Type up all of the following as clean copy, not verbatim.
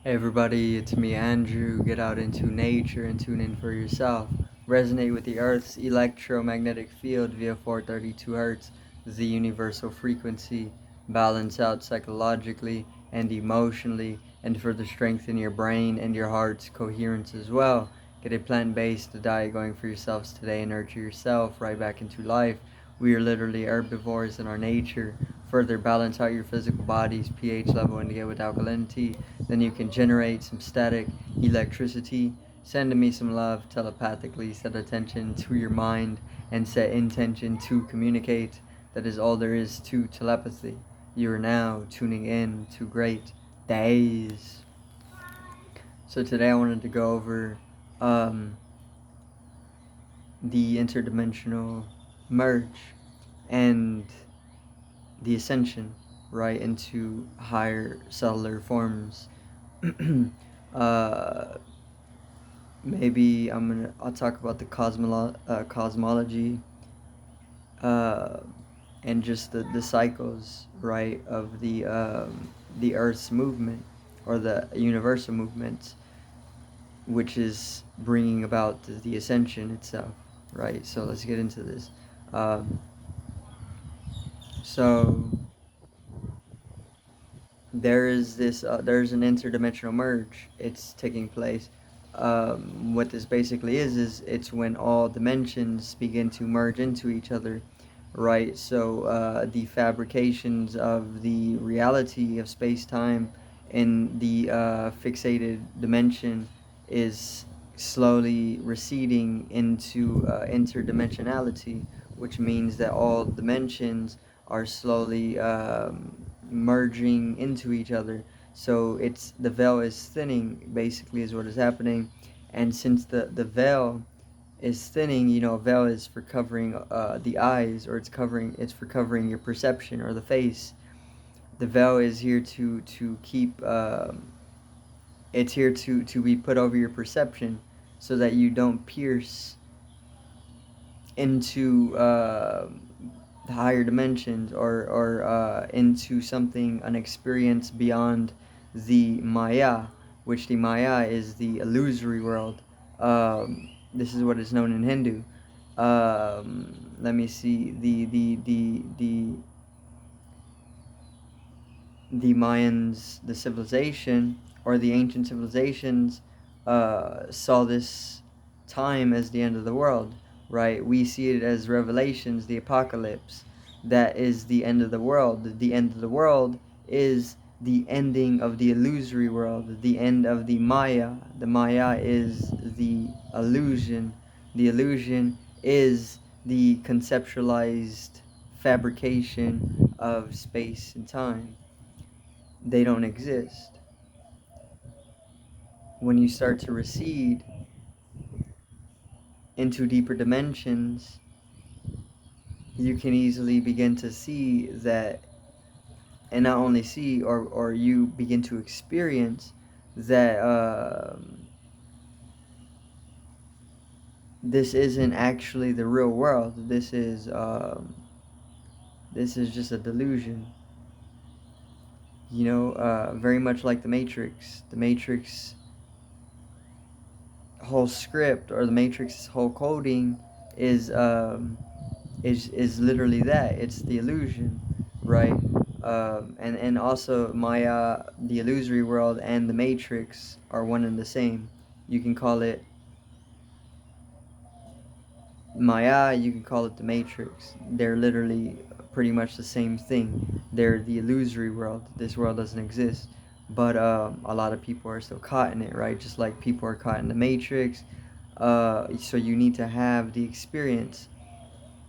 Hey everybody, it's me Andrew. Get out into nature and tune in for yourself. Resonate with the Earth's electromagnetic field via 432 Hz, the universal frequency. Balance out psychologically and emotionally, and further strengthen your brain and your heart's coherence as well. Get a plant-based diet going for yourselves today and nurture yourself right back into life. We are literally herbivores in our nature. Further balance out your physical body's pH level and get with alkalinity. Then you can generate some static electricity. Send me some love telepathically. Set attention to your mind and set intention to communicate. That is all there is to telepathy. You are now tuning in to great days. So today I wanted to go over the interdimensional merge and the ascension, right, into higher cellular forms. uh, Maybe I'll talk about the cosmology, uh, and just the cycles, right, of the Earth's movement or the universal movement, which is bringing about the ascension itself, right? So let's get into this. Um, so there's an interdimensional merge. It's taking place. What this basically is it's when all dimensions begin to merge into each other, right? So the fabrications of the reality of space-time in the fixated dimension is slowly receding into interdimensionality, which means that all dimensions are slowly merging into each other. So it's the veil is thinning, basically, is what is happening. And since the veil is thinning, veil is for covering the eyes, or it's for covering your perception or the face. The veil is here to keep it's here to be put over your perception, so that you don't pierce into the higher dimensions, or into something unexperienced beyond the Maya, which the Maya is the illusory world. This is what is known in Hindu. Let me see. The Mayans, the civilization, or the ancient civilizations, saw this time as the end of the world, right? We see it as Revelations, the apocalypse. That is the end of the world. The end of the world is the ending of the illusory world, the end of the Maya. The Maya is the illusion. The illusion is the conceptualized fabrication of space and time. They don't exist. When you start to recede into deeper dimensions, you can easily begin to see that, and not only see, or you begin to experience that this isn't actually the real world. This is just a delusion. Very much like the Matrix. The Matrix whole script, or the Matrix whole coding is is literally that. It's the illusion, right? And also Maya, the illusory world, and the Matrix are one and the same. You can call it Maya, you can call it the Matrix. They're literally pretty much the same thing. They're the illusory world. This world doesn't exist. But a lot of people are still caught in it, right? Just like people are caught in the Matrix. So you need to have the experience.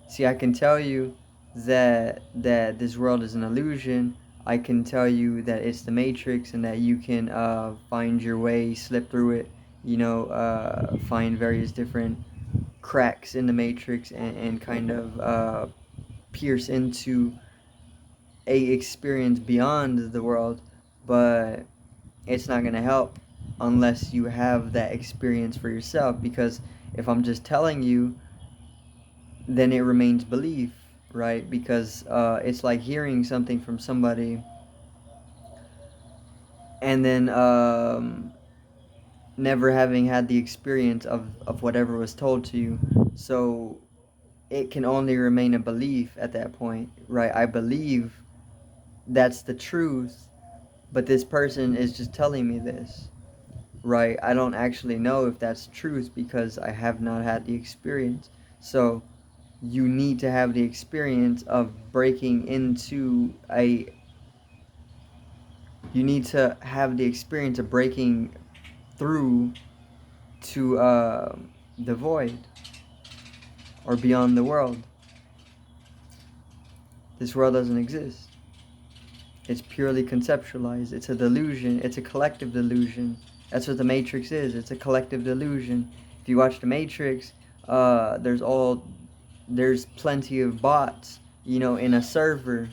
See, I can tell you that this world is an illusion. I can tell you that it's the Matrix, and that you can find your way, slip through it. Find various different cracks in the Matrix, and kind of pierce into a experience beyond the world. But it's not gonna help unless you have that experience for yourself. Because if I'm just telling you, then it remains belief, right? Because it's like hearing something from somebody, and then never having had the experience of whatever was told to you. So it can only remain a belief at that point, right? I believe that's the truth, but this person is just telling me this, right? I don't actually know if that's truth because I have not had the experience. So you need to have the experience of breaking into a you need to have the experience of breaking through to the void or beyond the world. This world doesn't exist. It's purely conceptualized. It's a delusion. It's a collective delusion. That's what the Matrix is. It's a collective delusion. If you watch the Matrix, there's plenty of bots, in a server.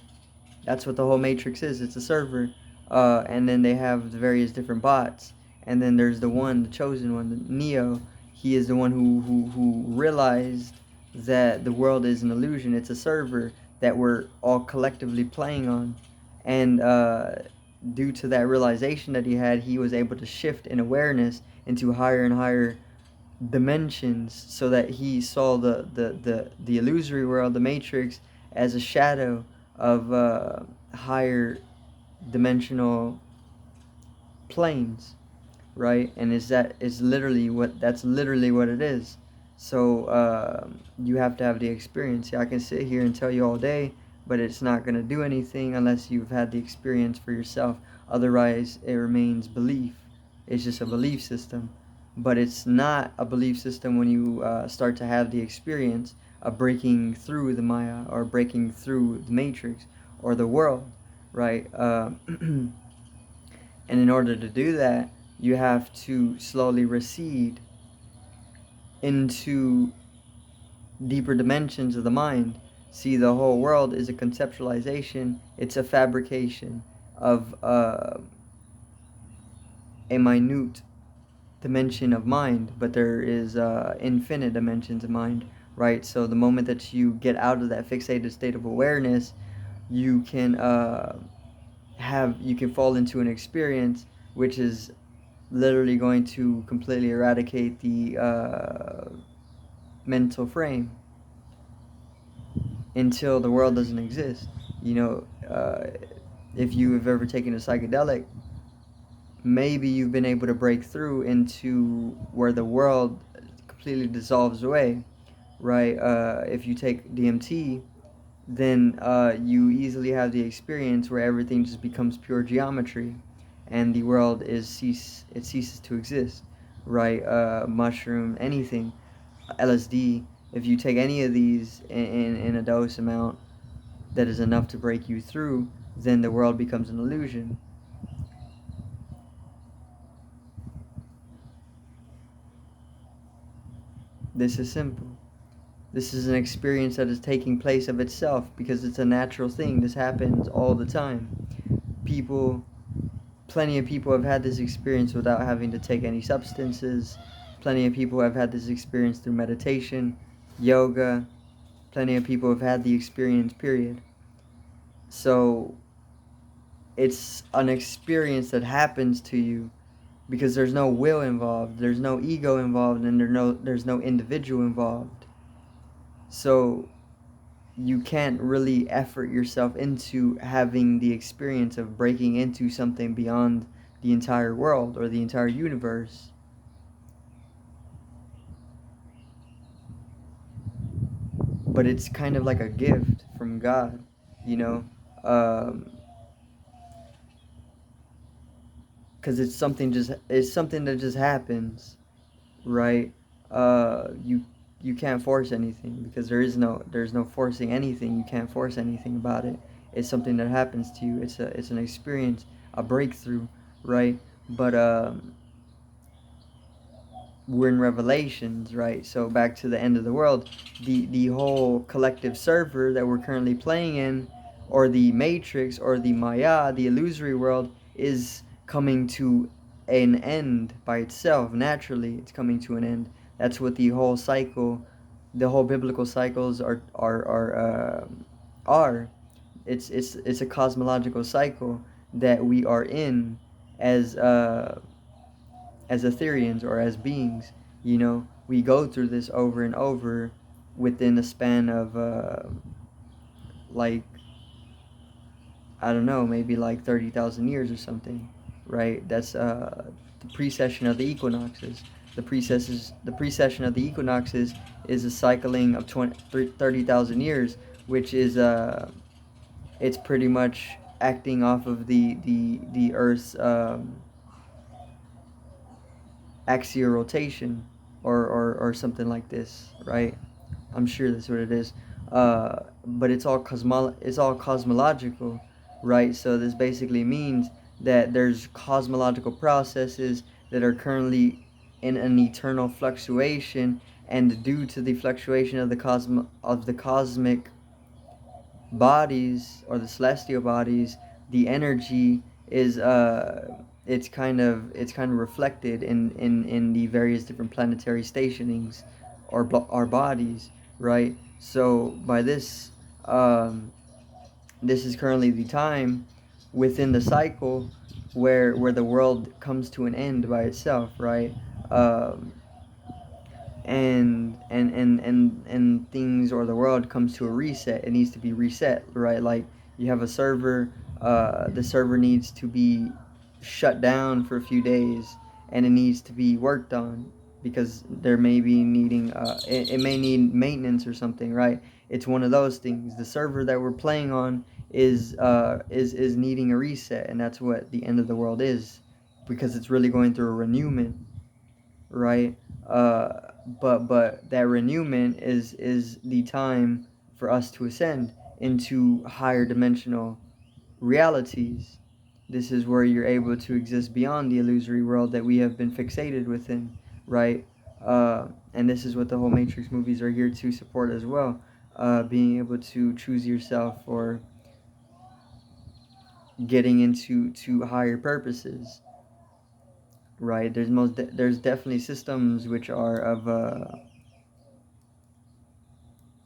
That's what the whole Matrix is. It's a server, and then they have the various different bots, and then there's the chosen one, the Neo. He is the one who realized that the world is an illusion. It's a server that we're all collectively playing on, and due to that realization that he had, he was able to shift in awareness into higher and higher dimensions, so that he saw the illusory world, the Matrix, as a shadow of higher dimensional planes, right? And that's literally what it is. So you have to have the experience. Yeah, I can sit here and tell you all day, but it's not going to do anything unless you've had the experience for yourself. Otherwise, it remains belief. It's just a belief system. But it's not a belief system when you start to have the experience of breaking through the Maya or breaking through the Matrix or the world, right? And in order to do that, you have to slowly recede into deeper dimensions of the mind. See, the whole world is a conceptualization. It's a fabrication of a minute dimension of mind, but there is infinite dimensions of mind, right? So the moment that you get out of that fixated state of awareness, you can you can fall into an experience which is literally going to completely eradicate the mental frame until the world doesn't exist. If you have ever taken a psychedelic, maybe you've been able to break through into where the world completely dissolves away, right? If you take DMT, then you easily have the experience where everything just becomes pure geometry, and the world ceases to exist, right? Mushroom, anything, LSD. If you take any of these in a dose amount that is enough to break you through, then the world becomes an illusion. This is simple. This is an experience that is taking place of itself because it's a natural thing. This happens all the time. Plenty of people have had this experience without having to take any substances. Plenty of people have had this experience through meditation, yoga. Plenty of people have had the experience, period. So it's an experience that happens to you because there's no will involved, there's no ego involved, and there's no individual involved. So you can't really effort yourself into having the experience of breaking into something beyond the entire world or the entire universe. But it's kind of like a gift from God, you know, because it's something that just happens, right? You can't force anything because there's no forcing anything. You can't force anything about it. It's something that happens to you. It's an experience, a breakthrough, right? But we're in Revelations, right? So back to the end of the world, the whole collective server that we're currently playing in, or the Matrix, or the Maya, the illusory world, is coming to an end by itself. Naturally, it's coming to an end. That's what the whole cycle, the whole biblical cycles are. It's a cosmological cycle that we are in, as Ethereans or as beings. We go through this over and over within a span of like, I don't know, maybe like 30,000 years or something, right? That's the precession of the equinoxes. The precession of the equinoxes is a cycling of 30,000 years, which is it's pretty much acting off of the Earth's axial rotation, or something like this, right? I'm sure that's what it is. But it's all cosmological, right? So this basically means that there's cosmological processes that are currently in an eternal fluctuation, and due to the fluctuation of the cosmic bodies, or the celestial bodies, the energy is it's kind of reflected in the various different planetary stationings, or bodies, right? So by this, this is currently the time within the cycle where the world comes to an end by itself, right? um, and things, or the world comes to a reset. It needs to be reset, right? Like, you have a server. The server needs to be shut down for a few days, and it needs to be worked on, because there may be needing it may need maintenance or something, right? It's one of those things. The server that we're playing on is needing a reset, and that's what the end of the world is, because it's really going through a renewment, right? But that renewment is the time for us to ascend into higher dimensional realities. This is where you're able to exist beyond the illusory world that we have been fixated within, right? And this is what the whole Matrix movies are here to support as well. Being able to choose yourself, or getting into higher purposes, right? There's definitely systems which are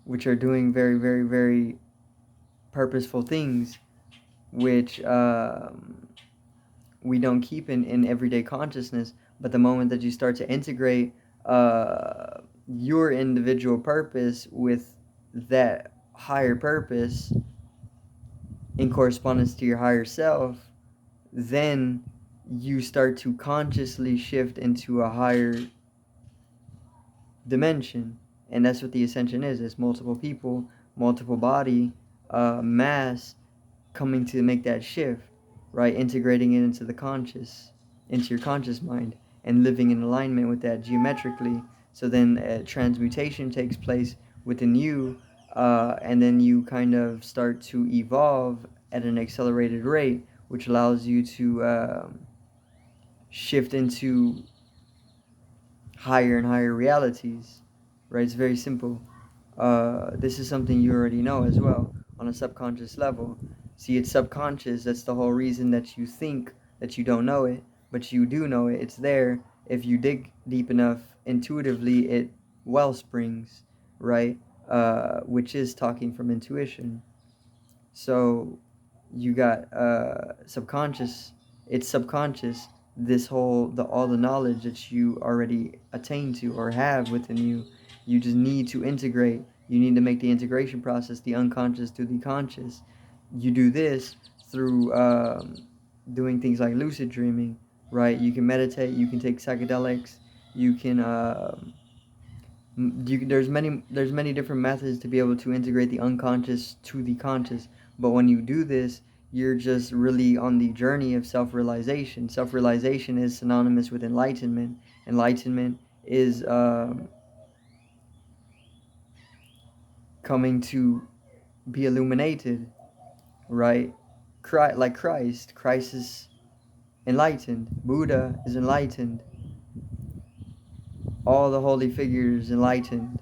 doing very, very, very purposeful things, which we don't keep in everyday consciousness. But the moment that you start to integrate your individual purpose with that higher purpose in correspondence to your higher self, then you start to consciously shift into a higher dimension. And that's what the ascension is. It's multiple people, multiple body, mass, coming to make that shift, right? Integrating it into your conscious mind, and living in alignment with that geometrically. So then transmutation takes place within you, and then you kind of start to evolve at an accelerated rate, which allows you to shift into higher and higher realities, right? It's very simple. This is something you already know as well on a subconscious level. See, it's subconscious. That's the whole reason that you think that you don't know it, but you do know it. It's there. If you dig deep enough, intuitively, it well springs, right? Which is talking from intuition. So you got subconscious. It's subconscious. This whole all the knowledge that you already attain to or have within you, you just need to integrate. You need to make the integration process, the unconscious to the conscious. You do this through doing things like lucid dreaming, right? You can meditate. You can take psychedelics. You can there's many different methods to be able to integrate the unconscious to the conscious. But when you do this, you're just really on the journey of self-realization. Self-realization is synonymous with enlightenment. Enlightenment is coming to be illuminated, right? Christ is enlightened. Buddha is enlightened. All the holy figures enlightened,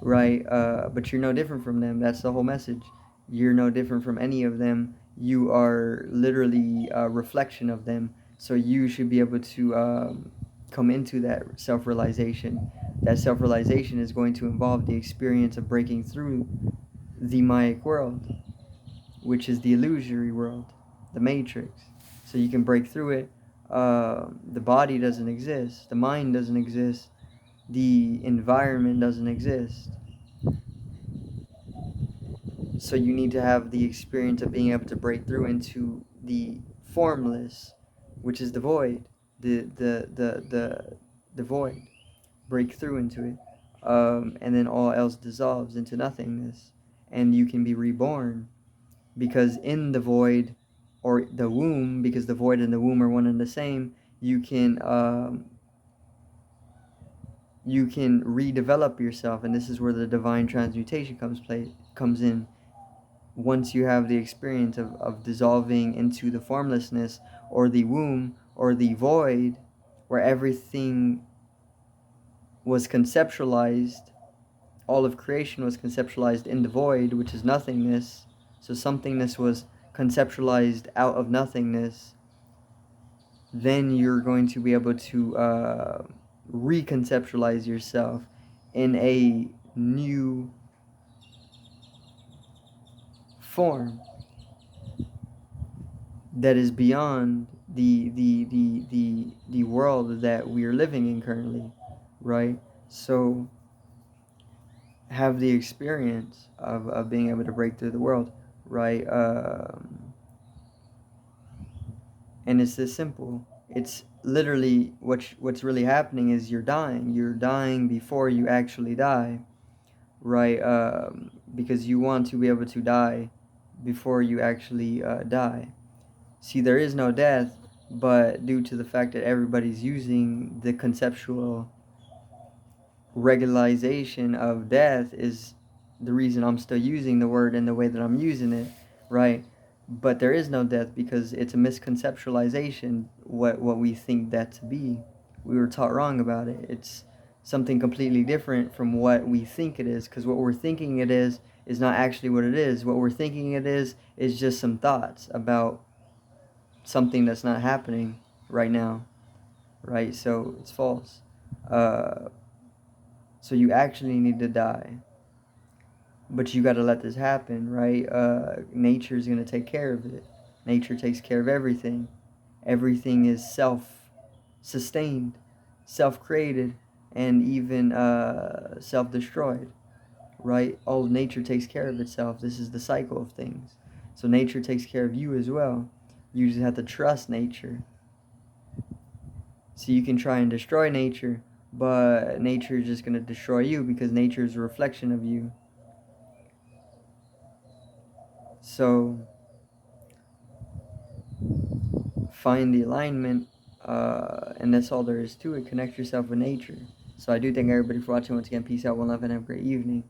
right? But you're no different from them. That's the whole message. You're no different from any of them. You are literally a reflection of them. So you should be able to come into that self-realization. That self-realization is going to involve the experience of breaking through the Mayic world, which is the illusory world, the matrix. So you can break through it. The body doesn't exist. The mind doesn't exist. The environment doesn't exist. So you need to have the experience of being able to break through into the formless, which is the void, the void. Break through into it, and then all else dissolves into nothingness, and you can be reborn, because in the void, or the womb, because the void and the womb are one and the same, you can redevelop yourself, and this is where the divine transmutation comes in. Once you have the experience of dissolving into the formlessness, or the womb, or the void, where everything was conceptualized, all of creation was conceptualized in the void, which is nothingness. So somethingness was conceptualized out of nothingness. Then you're going to be able to reconceptualize yourself in a new form that is beyond the world that we are living in currently, right? So have the experience of being able to break through the world, right? And it's this simple. It's literally what's really happening is you're dying. You're dying before you actually die, right? Because you want to be able to die before you actually die. See, there is no death, but due to the fact that everybody's using the conceptual regularization of death is the reason I'm still using the word in the way that I'm using it, right? But there is no death because it's a misconceptualization what we think that to be. We were taught wrong about it. It's something completely different from what we think it is, because what we're thinking it is not actually what it is. What we're thinking it is just some thoughts about something that's not happening right now, right? So it's false. So you actually need to die, but you got to let this happen, right? Nature is going to take care of it. Nature takes care of everything. Everything is self-sustained, self-created, and even self-destroyed, right? All of nature takes care of itself. This is the cycle of things. So nature takes care of you as well. You just have to trust nature. So you can try and destroy nature, but nature is just going to destroy you because nature is a reflection of you. So find the alignment, and that's all there is to it. Connect yourself with nature. So I do thank everybody for watching. Once again, peace out, one love, and have a great evening.